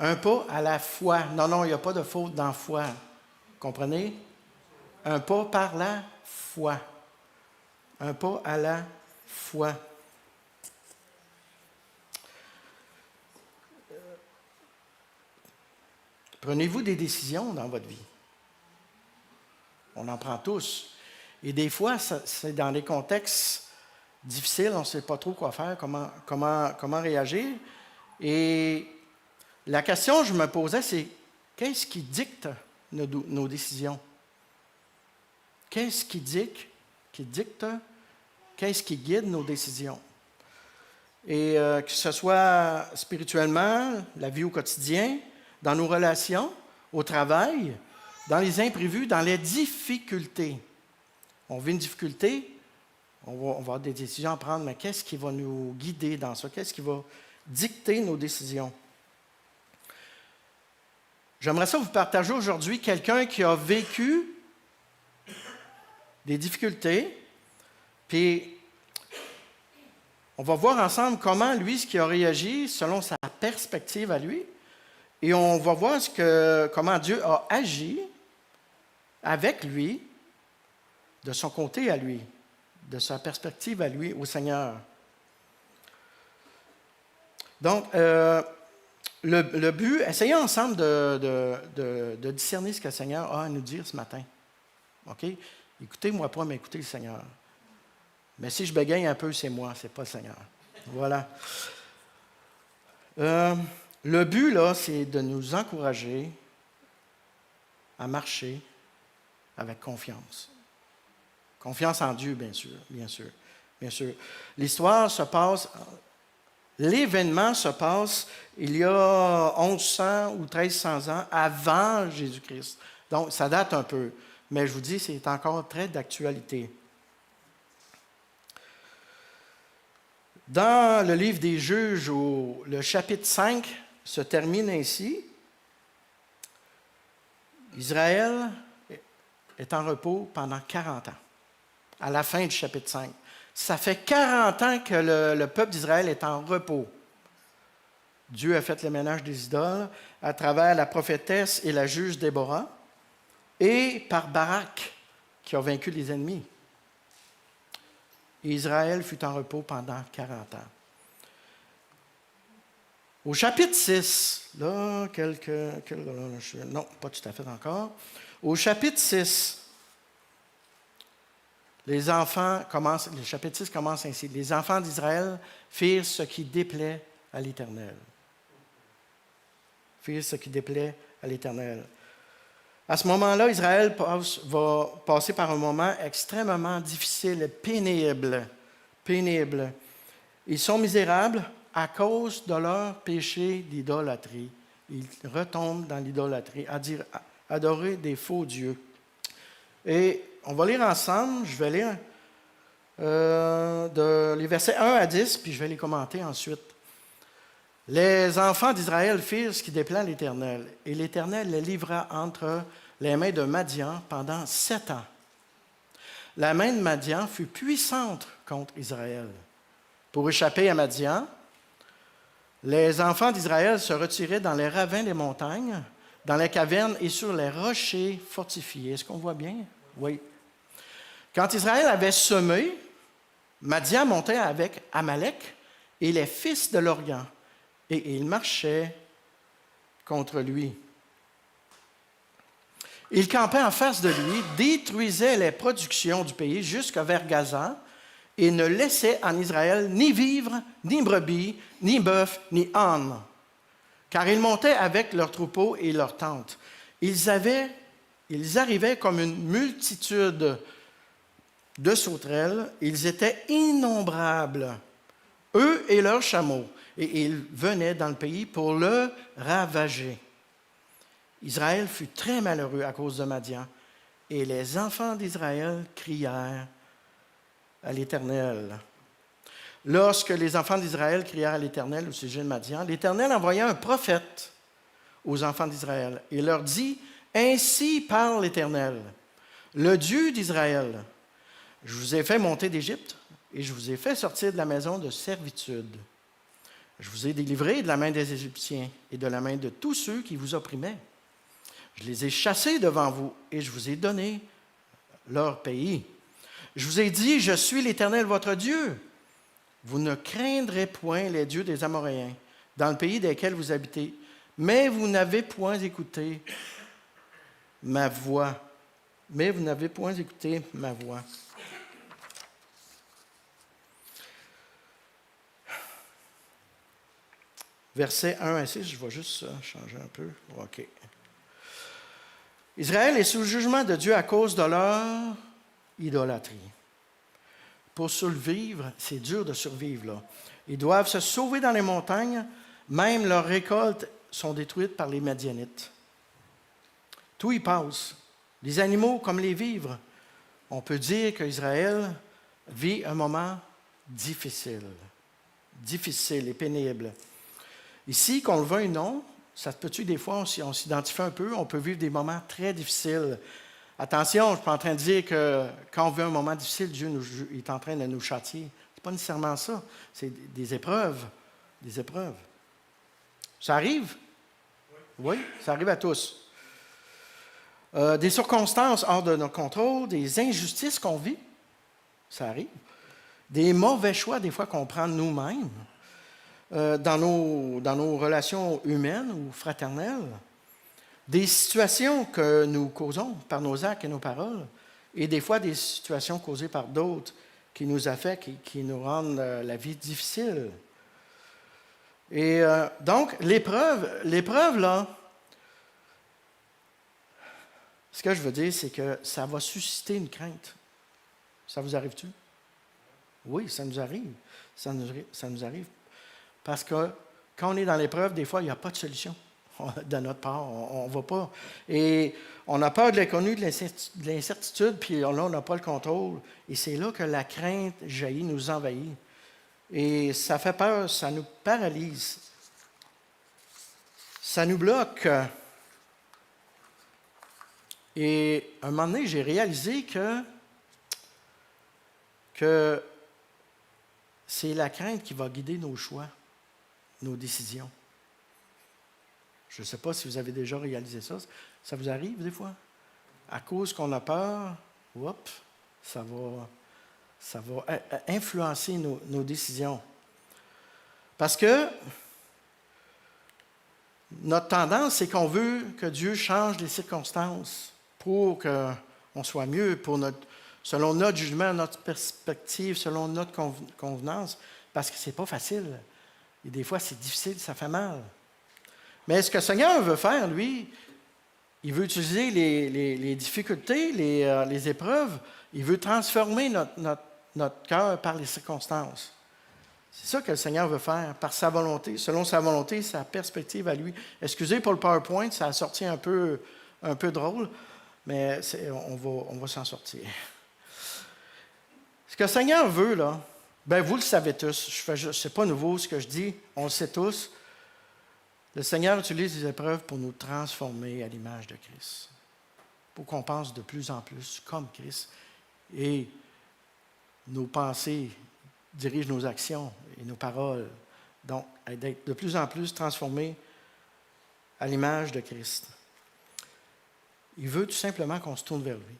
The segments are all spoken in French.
Un pas à la fois. Non, non, il n'y a pas de faute dans foi. Comprenez? Un pas par la foi. Un pas à la fois. Prenez-vous des décisions dans votre vie. On en prend tous. Et des fois, c'est dans des contextes difficiles, on ne sait pas trop quoi faire, comment réagir. Et la question que je me posais, c'est qu'est-ce qui dicte nos décisions? Qu'est-ce qui dicte, qu'est-ce qui guide nos décisions? Et que ce soit spirituellement, la vie au quotidien, dans nos relations, au travail, dans les imprévus, dans les difficultés. On vit une difficulté, on va avoir des décisions à prendre, mais qu'est-ce qui va nous guider dans ça? Qu'est-ce qui va dicter nos décisions? J'aimerais ça vous partager aujourd'hui quelqu'un qui a vécu des difficultés, puis on va voir ensemble comment lui, ce qui a réagi selon sa perspective à lui, et on va voir comment Dieu a agi avec lui, de son côté à lui, de sa perspective à lui, au Seigneur. Donc, le but, essayons ensemble de discerner ce que le Seigneur a à nous dire ce matin. OK? Écoutez-moi pas, mais écoutez le Seigneur. Mais si je bégaye un peu, c'est moi, c'est pas le Seigneur. Voilà. Le but, là, c'est de nous encourager à marcher avec confiance. Confiance en Dieu, bien sûr, bien sûr, bien sûr. L'histoire se passe, l'événement se passe il y a 1100 ou 1300 ans avant Jésus-Christ. Donc, ça date un peu, mais je vous dis, c'est encore très d'actualité. Dans le livre des Juges, le chapitre 5 se termine ainsi. Israël est en repos pendant 40 ans, à la fin du chapitre 5. Ça fait 40 ans que le peuple d'Israël est en repos. Dieu a fait le ménage des idoles à travers la prophétesse et la juge Déborah et par Barak, qui a vaincu les ennemis. Et Israël fut en repos pendant 40 ans. Au chapitre 6, là, non, pas tout à fait encore. Au chapitre 6, le chapitre 6 commence ainsi. Les enfants d'Israël firent ce qui déplaît à l'Éternel. Firent ce qui déplaît à l'Éternel. À ce moment-là, Israël va passer par un moment extrêmement difficile, pénible. Ils sont misérables à cause de leur péché d'idolâtrie. Ils retombent dans l'idolâtrie, à adorer des faux dieux. Et on va lire ensemble, je vais lire les versets 1 à 10, puis je vais les commenter ensuite. Les enfants d'Israël firent ce qui déplaît à l'Éternel, et l'Éternel les livra entre les mains de Madian pendant 7 ans. La main de Madian fut puissante contre Israël. Pour échapper à Madian, les enfants d'Israël se retiraient dans les ravins des montagnes, dans les cavernes et sur les rochers fortifiés. Est-ce qu'on voit bien? Oui. Quand Israël avait semé, Madian montait avec Amalek et les fils de l'Orient, et ils marchaient contre lui. Ils campaient en face de lui, détruisaient les productions du pays jusqu'à vers Gaza, et ne laissaient en Israël ni vivre, ni brebis, ni bœuf, ni âne, car ils montaient avec leurs troupeaux et leurs tentes. Ils arrivaient comme une multitude de sauterelles, ils étaient innombrables, eux et leurs chameaux, et ils venaient dans le pays pour le ravager. Israël fut très malheureux à cause de Madian, et les enfants d'Israël crièrent à l'Éternel. Lorsque les enfants d'Israël crièrent à l'Éternel au sujet de Madian, l'Éternel envoya un prophète aux enfants d'Israël et leur dit: « Ainsi parle l'Éternel, le Dieu d'Israël. Je vous ai fait monter d'Égypte et je vous ai fait sortir de la maison de servitude. Je vous ai délivrés de la main des Égyptiens et de la main de tous ceux qui vous opprimaient. Je les ai chassés devant vous et je vous ai donné leur pays. Je vous ai dit, je suis l'Éternel votre Dieu. Vous ne craindrez point les dieux des Amoréens dans le pays desquels vous habitez, mais vous n'avez point écouté ma voix. Mais vous n'avez point écouté ma voix. Versets 1 à 6, je vais juste changer un peu. OK. Israël est sous le jugement de Dieu à cause de leur idolâtrie. Pour survivre, c'est dur de survivre, là. Ils doivent se sauver dans les montagnes, même leurs récoltes sont détruites par les Madianites. Tout y passe, les animaux comme les vivres. On peut dire qu'Israël vit un moment difficile et pénible. Ici, qu'on le veuille ou non, ça se peut-tu des fois, on s'identifie un peu, on peut vivre des moments très difficiles. Attention, je ne suis pas en train de dire que quand on vit un moment difficile, Dieu est en train de nous châtier. Ce n'est pas nécessairement ça. C'est des épreuves. Des épreuves. Ça arrive? Oui, ça arrive à tous. Des circonstances hors de notre contrôle, des injustices qu'on vit, ça arrive. Des mauvais choix, des fois, qu'on prend nous-mêmes dans nos relations humaines ou fraternelles. Des situations que nous causons par nos actes et nos paroles, et des fois des situations causées par d'autres qui nous affectent et qui nous rendent la vie difficile. Et donc, l'épreuve, là, ce que je veux dire, c'est que ça va susciter une crainte. Ça vous arrive-tu? Oui, ça nous arrive. Ça nous arrive. Parce que quand on est dans l'épreuve, des fois, il n'y a pas de solution. De notre part, on ne va pas. Et on a peur de l'inconnu, de l'incertitude, puis là, on n'a pas le contrôle. Et c'est là que la crainte jaillit, nous envahit. Et ça fait peur, ça nous paralyse. Ça nous bloque. Et à un moment donné, j'ai réalisé que c'est la crainte qui va guider nos choix, nos décisions. Je ne sais pas si vous avez déjà réalisé ça. Ça vous arrive des fois? À cause qu'on a peur, ça va influencer nos décisions. Parce que notre tendance, c'est qu'on veut que Dieu change les circonstances pour qu'on soit mieux, selon notre jugement, notre perspective, selon notre convenance, parce que ce n'est pas facile. Et des fois, c'est difficile, ça fait mal. Mais ce que le Seigneur veut faire, lui, il veut utiliser les difficultés, les épreuves, il veut transformer notre cœur par les circonstances. C'est ça que le Seigneur veut faire, par sa volonté, selon sa volonté, sa perspective à lui. Excusez pour le PowerPoint, ça a sorti un peu drôle, mais on va s'en sortir. Ce que le Seigneur veut, là, vous le savez tous, ce n'est pas nouveau ce que je dis, on le sait tous. Le Seigneur utilise les épreuves pour nous transformer à l'image de Christ, pour qu'on pense de plus en plus comme Christ. Et nos pensées dirigent nos actions et nos paroles, donc d'être de plus en plus transformés à l'image de Christ. Il veut tout simplement qu'on se tourne vers lui,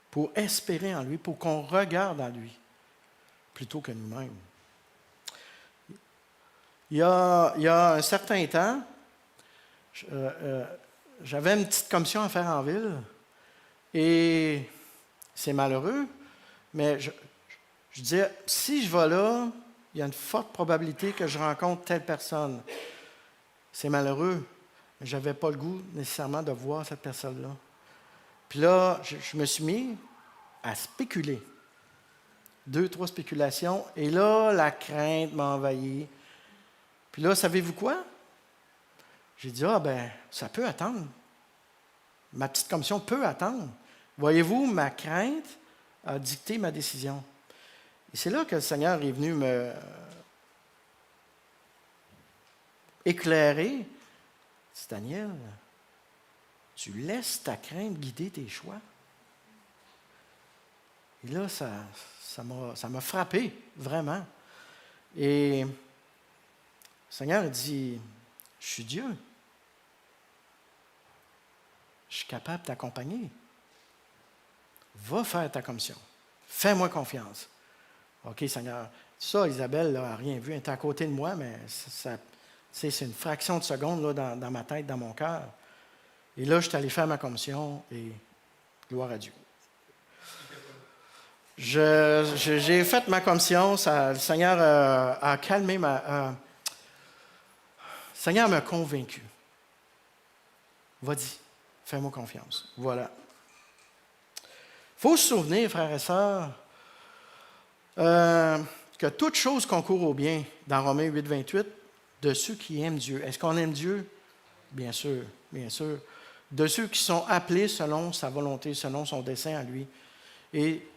pour espérer en lui, pour qu'on regarde en lui, plutôt que nous-mêmes. Il y a un certain temps, j'avais une petite commission à faire en ville, et c'est malheureux, mais je disais, si je vais là, il y a une forte probabilité que je rencontre telle personne. C'est malheureux, mais je n'avais pas le goût nécessairement de voir cette personne-là. Puis là, je me suis mis à spéculer. 2-3 spéculations, et là, la crainte m'a envahi. Puis là, savez-vous quoi? J'ai dit, ça peut attendre. Ma petite commission peut attendre. Voyez-vous, ma crainte a dicté ma décision. Et c'est là que le Seigneur est venu me éclairer. C'est Daniel, tu laisses ta crainte guider tes choix. Et là, ça m'a frappé, vraiment. Et Seigneur dit, je suis Dieu. Je suis capable de t'accompagner. Va faire ta commission. Fais-moi confiance. OK, Seigneur. Ça, Isabelle n'a rien vu. Elle était à côté de moi, mais c'est une fraction de seconde là, dans ma tête, dans mon cœur. Et là, je suis allé faire ma commission et gloire à Dieu. J'ai fait ma commission. Le Seigneur a calmé le Seigneur m'a convaincu. Va-y, fais-moi confiance. Voilà. Il faut se souvenir, frères et sœurs, que toute chose concourt au bien, dans Romains 8, 28, de ceux qui aiment Dieu. Est-ce qu'on aime Dieu? Bien sûr, bien sûr. De ceux qui sont appelés selon sa volonté, selon son dessein à lui. Et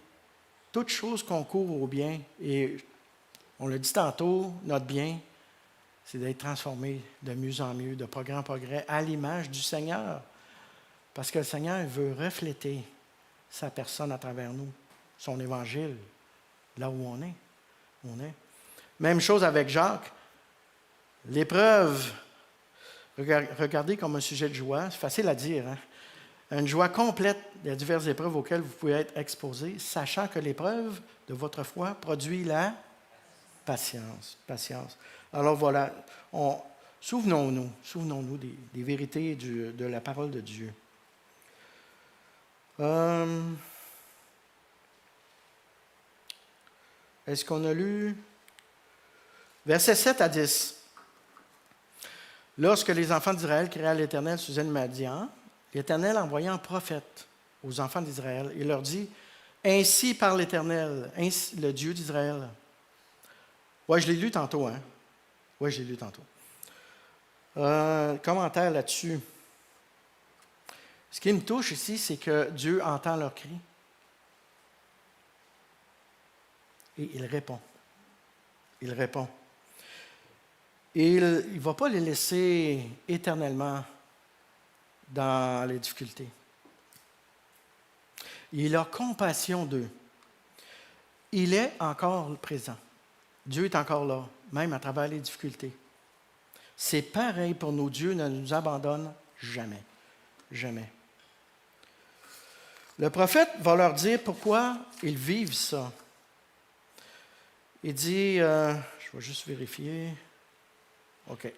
toute chose concourt au bien. Et on l'a dit tantôt, notre bien, c'est d'être transformé de mieux en mieux, de progrès en progrès, à l'image du Seigneur. Parce que le Seigneur veut refléter sa personne à travers nous, son évangile, là où on est. Même chose avec Jacques. L'épreuve, regardez comme un sujet de joie, c'est facile à dire, hein? Une joie complète des diverses épreuves auxquelles vous pouvez être exposés, sachant que l'épreuve de votre foi produit la patience. Alors voilà, souvenons-nous des vérités de la parole de Dieu. Est-ce qu'on a lu versets 7 à 10? Lorsque les enfants d'Israël crièrent à l'Éternel sous Madian, l'Éternel envoya un prophète aux enfants d'Israël et leur dit, « Ainsi parle l'Éternel, ainsi le Dieu d'Israël. » Oui, je l'ai lu tantôt, hein? Oui, je l'ai lu tantôt. Commentaire là-dessus. Ce qui me touche ici, c'est que Dieu entend leurs cris. Et il répond. Il répond. Et il ne va pas les laisser éternellement dans les difficultés. Il a compassion d'eux. Il est encore présent. Dieu est encore là, même à travers les difficultés. C'est pareil pour nous. Dieu ne nous abandonne jamais. Jamais. Le prophète va leur dire pourquoi ils vivent ça. Il dit, je vais juste vérifier. OK.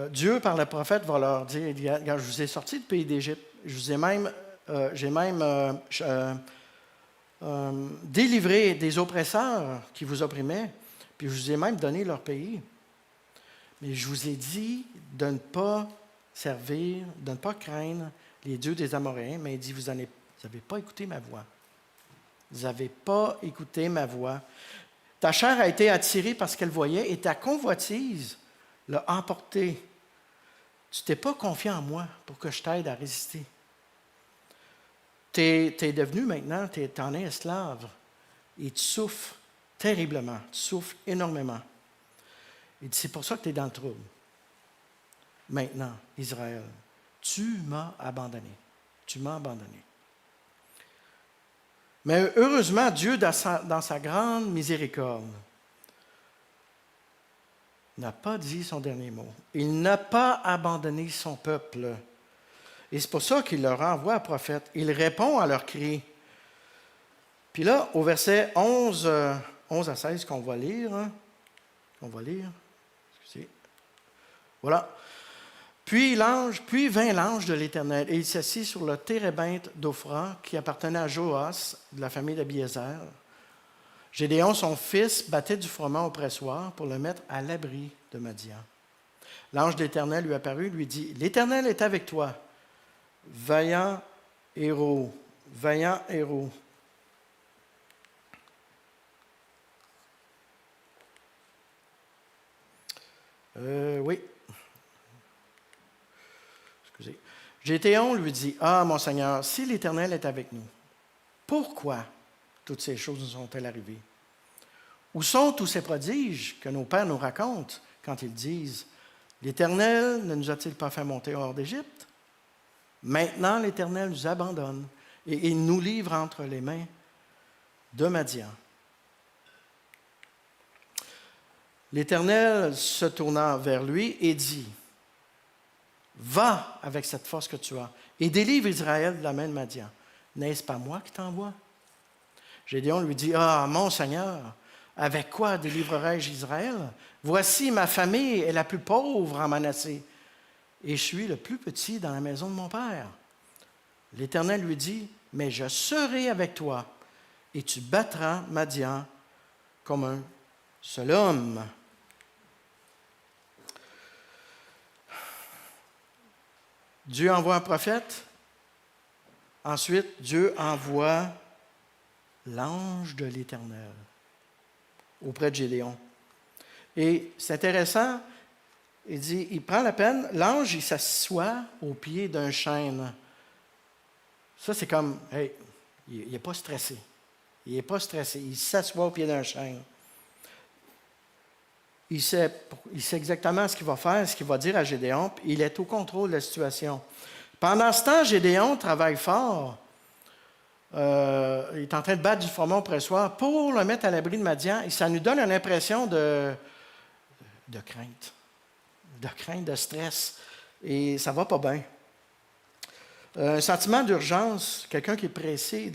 Dieu, par le prophète, va leur dire, regarde, je vous ai sorti du pays d'Égypte, j'ai même délivré des oppresseurs qui vous opprimaient, puis je vous ai même donné leur pays. Mais je vous ai dit de ne pas servir, de ne pas craindre les dieux des Amoréens, mais il dit, vous n'avez pas écouté ma voix. Vous n'avez pas écouté ma voix. Ta chair a été attirée par ce qu'elle voyait et ta convoitise l'a emporté. Tu t'es pas confié en moi pour que je t'aide à résister. Tu es devenu maintenant, tu en es esclave et tu souffres terriblement, tu souffres énormément. Il dit, c'est pour ça que tu es dans le trouble. Maintenant, Israël, tu m'as abandonné. Tu m'as abandonné. Mais heureusement, Dieu, dans sa grande miséricorde, n'a pas dit son dernier mot. Il n'a pas abandonné son peuple. Et c'est pour ça qu'il leur envoie un prophète. Il répond à leurs cris. Puis là, au verset 11 à 16 qu'on va lire, excusez. Voilà. Puis vint l'ange de l'Éternel, et il s'assit sur le térébinthe d'Ophra, qui appartenait à Joas, de la famille d'Abiézer. Gédéon, son fils, battait du froment au pressoir pour le mettre à l'abri de Madian. L'ange de l'Éternel lui apparut, lui dit, « L'Éternel est avec toi, vaillant héros, vaillant héros. » Oui. Excusez. Gédéon lui dit, « Ah, mon Seigneur, si l'Éternel est avec nous, pourquoi toutes ces choses nous sont-elles arrivées? Où sont tous ces prodiges que nos pères nous racontent quand ils disent, « L'Éternel ne nous a-t-il pas fait monter hors d'Égypte? Maintenant, l'Éternel nous abandonne et il nous livre entre les mains de Madian. L'Éternel se tourna vers lui et dit, « Va avec cette force que tu as et délivre Israël de la main de Madian. N'est-ce pas moi qui t'envoie? » Gédéon lui dit, « Ah, mon Seigneur, avec quoi délivrerai-je Israël? Voici, ma famille est la plus pauvre en Manassé, et je suis le plus petit dans la maison de mon père. » L'Éternel lui dit, « Mais je serai avec toi, et tu battras Madian comme un seul homme. » Dieu envoie un prophète. Ensuite, Dieu envoie l'ange de l'Éternel auprès de Gédéon. Et c'est intéressant, il prend la peine, l'ange, il s'assoit au pied d'un chêne. Ça, c'est comme, hey, il n'est pas stressé. Il n'est pas stressé, il s'assoit au pied d'un chêne. Il sait exactement ce qu'il va faire, ce qu'il va dire à Gédéon, puis il est au contrôle de la situation. Pendant ce temps, Gédéon travaille fort. Il est en train de battre du froment pressoir pour le mettre à l'abri de Madian, et ça nous donne une impression de crainte, de stress, et ça ne va pas bien. Un sentiment d'urgence, quelqu'un qui est pressé,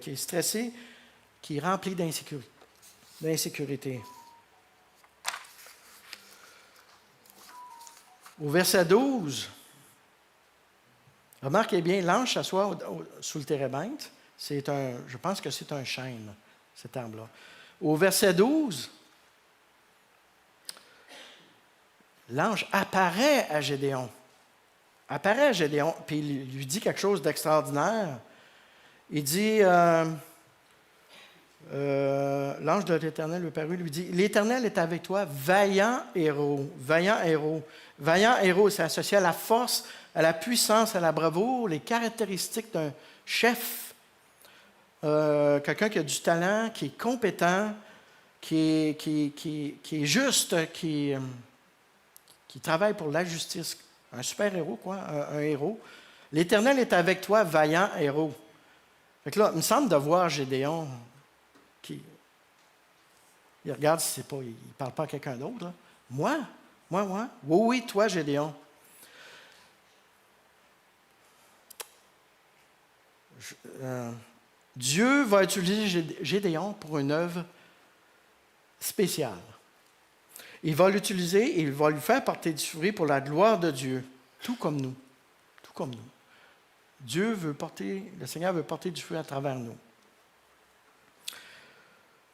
qui est stressé, qui est rempli d'insécurité. Au verset 12, remarquez bien, l'ange s'assoit sous le térébinthe. Je pense que c'est un chêne, cet arbre-là. Au verset 12, l'ange apparaît à Gédéon. Puis il lui dit quelque chose d'extraordinaire. Il dit, l'ange de l'Éternel lui parut, lui dit, « L'Éternel est avec toi, vaillant héros. » Vaillant héros. Vaillant héros, c'est associé à la force, à la puissance, à la bravoure, les caractéristiques d'un chef. Quelqu'un qui a du talent, qui est compétent, qui est juste, qui travaille pour la justice. Un super-héros, quoi, un héros. L'Éternel est avec toi, vaillant héros. Fait que là, il me semble de voir Gédéon il regarde si c'est pas, il ne parle pas à quelqu'un d'autre. Là. Moi? Oui, toi, Gédéon. Dieu va utiliser Gédéon pour une œuvre spéciale. Il va l'utiliser et il va lui faire porter du fruit pour la gloire de Dieu, tout comme nous. Tout comme nous. Le Seigneur veut porter du fruit à travers nous.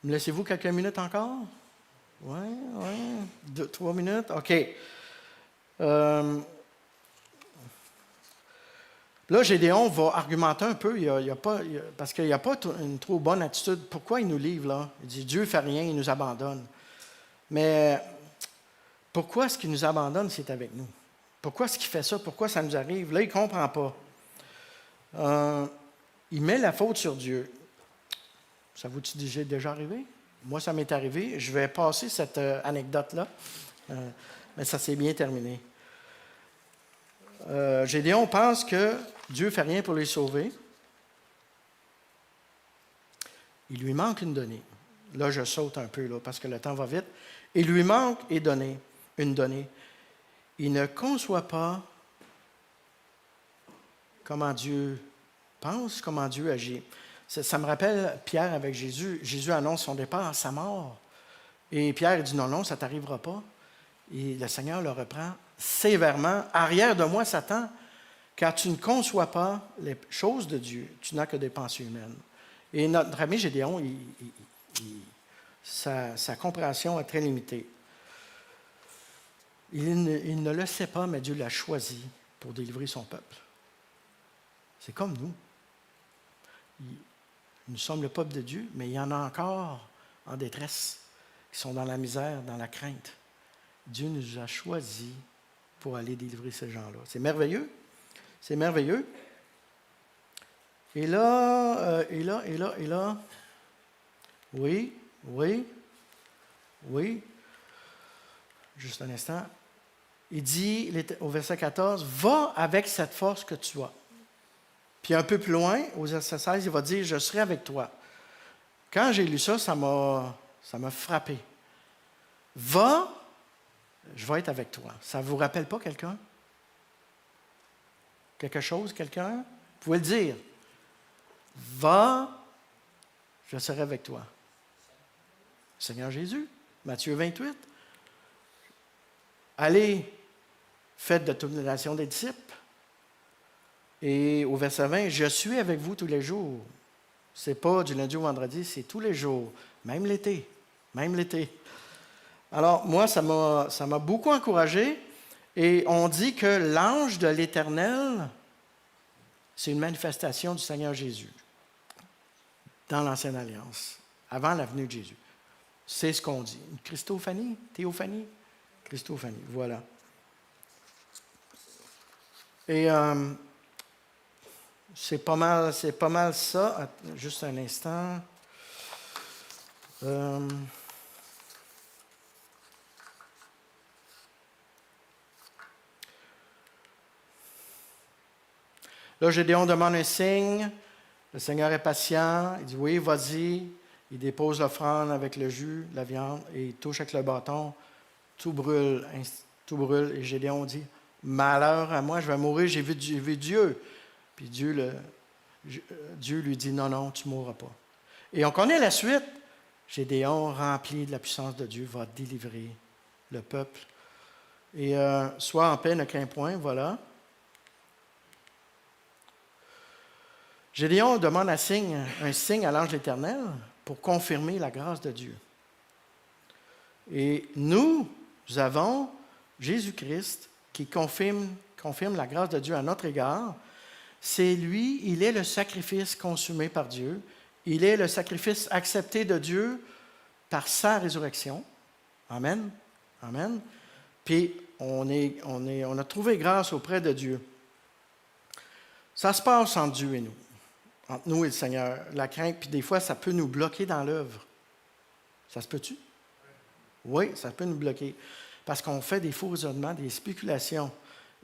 Me laissez-vous quelques minutes encore? Oui. 3 minutes? OK. Là, Gédéon va argumenter un peu, parce qu'il n'y a pas une trop bonne attitude. Pourquoi il nous livre là? Il dit, Dieu ne fait rien, il nous abandonne. Mais pourquoi est-ce qu'il nous abandonne s'il est avec nous? Pourquoi est-ce qu'il fait ça? Pourquoi ça nous arrive? Là, il ne comprend pas. Il met la faute sur Dieu. Ça vous-tu déjà arrivé? Moi, ça m'est arrivé. Je vais passer cette anecdote-là, mais ça s'est bien terminé. Gédéon pense que Dieu ne fait rien pour les sauver. Il lui manque une donnée. Là, je saute un peu, là, parce que le temps va vite. Il lui manque une donnée. Il ne conçoit pas comment Dieu pense, comment Dieu agit. Ça me rappelle Pierre avec Jésus. Jésus annonce son départ à sa mort. Et Pierre dit, non, ça ne t'arrivera pas. Et le Seigneur le reprend sévèrement. Arrière de moi, Satan, car tu ne conçois pas les choses de Dieu. Tu n'as que des pensées humaines. Et notre ami Gédéon, sa compréhension est très limitée. Il ne le sait pas, mais Dieu l'a choisi pour délivrer son peuple. C'est comme nous. Nous sommes le peuple de Dieu, mais il y en a encore en détresse, qui sont dans la misère, dans la crainte. Dieu nous a choisis pour aller délivrer ces gens-là. C'est merveilleux. C'est merveilleux. Et là. Oui. Juste un instant. Il dit au verset 14, « Va avec cette force que tu as. » Puis un peu plus loin, au verset 16, il va dire, « Je serai avec toi. » Quand j'ai lu ça, ça m'a frappé. Va, je vais être avec toi. Ça ne vous rappelle pas quelqu'un? Quelque chose, quelqu'un? Vous pouvez le dire. Va, je serai avec toi. Seigneur Jésus, Matthieu 28. Allez, faites de toute la nation des disciples. Et au verset 20, je suis avec vous tous les jours. Ce n'est pas du lundi au vendredi, c'est tous les jours, même l'été. Même l'été. Alors, moi, ça m'a beaucoup encouragé. Et on dit que l'ange de l'Éternel, c'est une manifestation du Seigneur Jésus dans l'Ancienne Alliance, avant la venue de Jésus. C'est ce qu'on dit. Une Christophanie, théophanie, Christophanie, voilà. Et c'est pas mal ça. Juste un instant. Là, Gédéon demande un signe. Le Seigneur est patient. Il dit, oui, vas-y. Il dépose l'offrande avec le jus, la viande, et il touche avec le bâton. Tout brûle. Et Gédéon dit, malheur à moi, je vais mourir, j'ai vu Dieu. Puis Dieu lui dit, non, non, tu ne mourras pas. Et on connaît la suite. Gédéon, rempli de la puissance de Dieu, va délivrer le peuple. Et sois en paix, ne crains point, voilà. Gédéon demande un signe à l'ange de l'Éternel pour confirmer la grâce de Dieu. Et nous avons Jésus-Christ qui confirme la grâce de Dieu à notre égard. C'est lui, il est le sacrifice consumé par Dieu. Il est le sacrifice accepté de Dieu par sa résurrection. Amen. Amen. Puis on a trouvé grâce auprès de Dieu. Ça se passe entre Dieu et nous. Entre nous et le Seigneur. La crainte, puis des fois, ça peut nous bloquer dans l'œuvre. Ça se peut-tu? Oui, ça peut nous bloquer. Parce qu'on fait des faux raisonnements, des spéculations.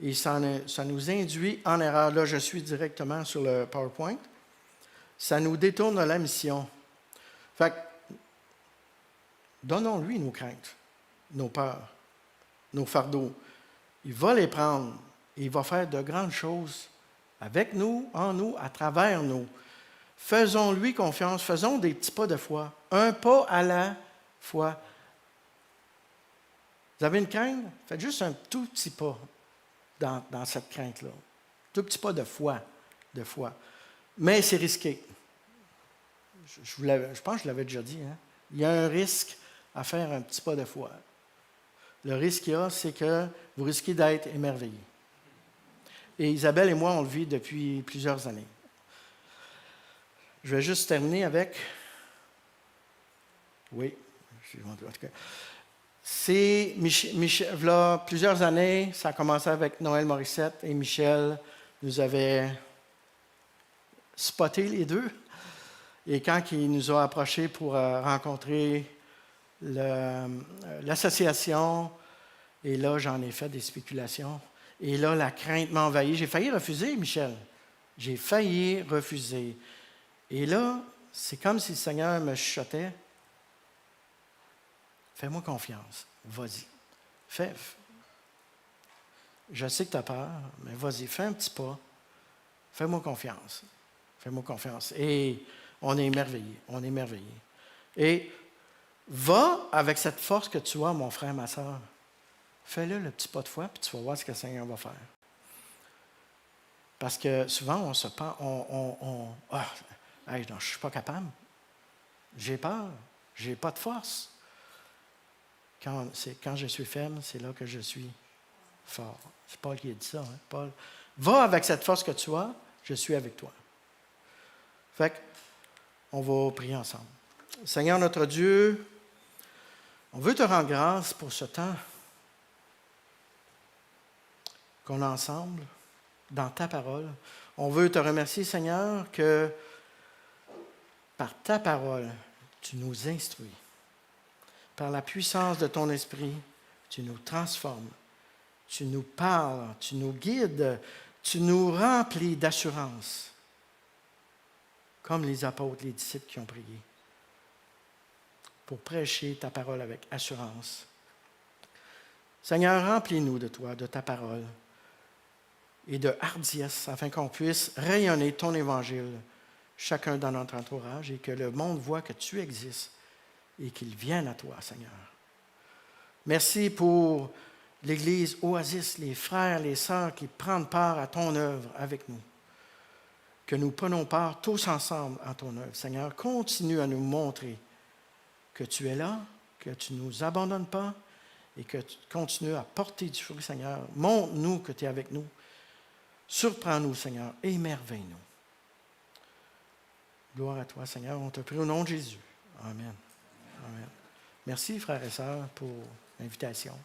Et ça nous induit en erreur. Là, je suis directement sur le PowerPoint. Ça nous détourne de la mission. Fait que, donnons-lui nos craintes, nos peurs, nos fardeaux. Il va les prendre et il va faire de grandes choses avec nous, en nous, à travers nous. Faisons-lui confiance, faisons des petits pas de foi, un pas à la fois. Vous avez une crainte? Faites juste un tout petit pas dans cette crainte-là. Tout petit pas de foi. Mais c'est risqué. Je pense que je l'avais déjà dit. Hein? Il y a un risque à faire un petit pas de foi. Le risque qu'il y a, c'est que vous risquez d'être émerveillé. Et Isabelle et moi, on le vit depuis plusieurs années. Je vais juste terminer avec... Oui, en tout cas. C'est là, plusieurs années, ça a commencé avec Noël Morissette et Michel nous avait spoté les deux. Et quand il nous a approchés pour rencontrer l'association, et là, j'en ai fait des spéculations. Et là, la crainte m'a envahi. J'ai failli refuser, Michel. J'ai failli refuser. Et là, c'est comme si le Seigneur me chuchotait. Fais-moi confiance. Vas-y. Je sais que tu as peur, mais vas-y, fais un petit pas. Fais-moi confiance. Fais-moi confiance. Et on est émerveillé. Et va avec cette force que tu as, mon frère, ma soeur. Fais-le le petit pas de foi, puis tu vas voir ce que le Seigneur va faire. Parce que souvent, on se pense, je ne suis pas capable. J'ai peur. Je n'ai pas de force. Quand je suis faible, c'est là que je suis fort. C'est Paul qui a dit ça. Hein? Paul, va avec cette force que tu as, je suis avec toi. Fait qu'on va prier ensemble. Seigneur notre Dieu, on veut te rendre grâce pour ce temps qu'on a ensemble dans ta parole. On veut te remercier, Seigneur, que par ta parole, tu nous instruis. Par la puissance de ton esprit, tu nous transformes, tu nous parles, tu nous guides, tu nous remplis d'assurance, comme les apôtres, les disciples qui ont prié. pour prêcher ta parole avec assurance. Seigneur, remplis-nous de toi, de ta parole et de hardiesse afin qu'on puisse rayonner ton évangile, chacun dans notre entourage, et que le monde voit que tu existes et qu'il vienne à toi, Seigneur. Merci pour l'Église Oasis, les frères, les sœurs qui prennent part à ton œuvre avec nous. Que nous prenons part tous ensemble à ton œuvre. Seigneur, continue à nous montrer que tu es là, que tu ne nous abandonnes pas et que tu continues à porter du fruit, Seigneur. Montre-nous que tu es avec nous. Surprends-nous, Seigneur, et émerveille-nous. Gloire à toi, Seigneur. On te prie au nom de Jésus. Amen. Amen. Merci, frères et sœurs, pour l'invitation.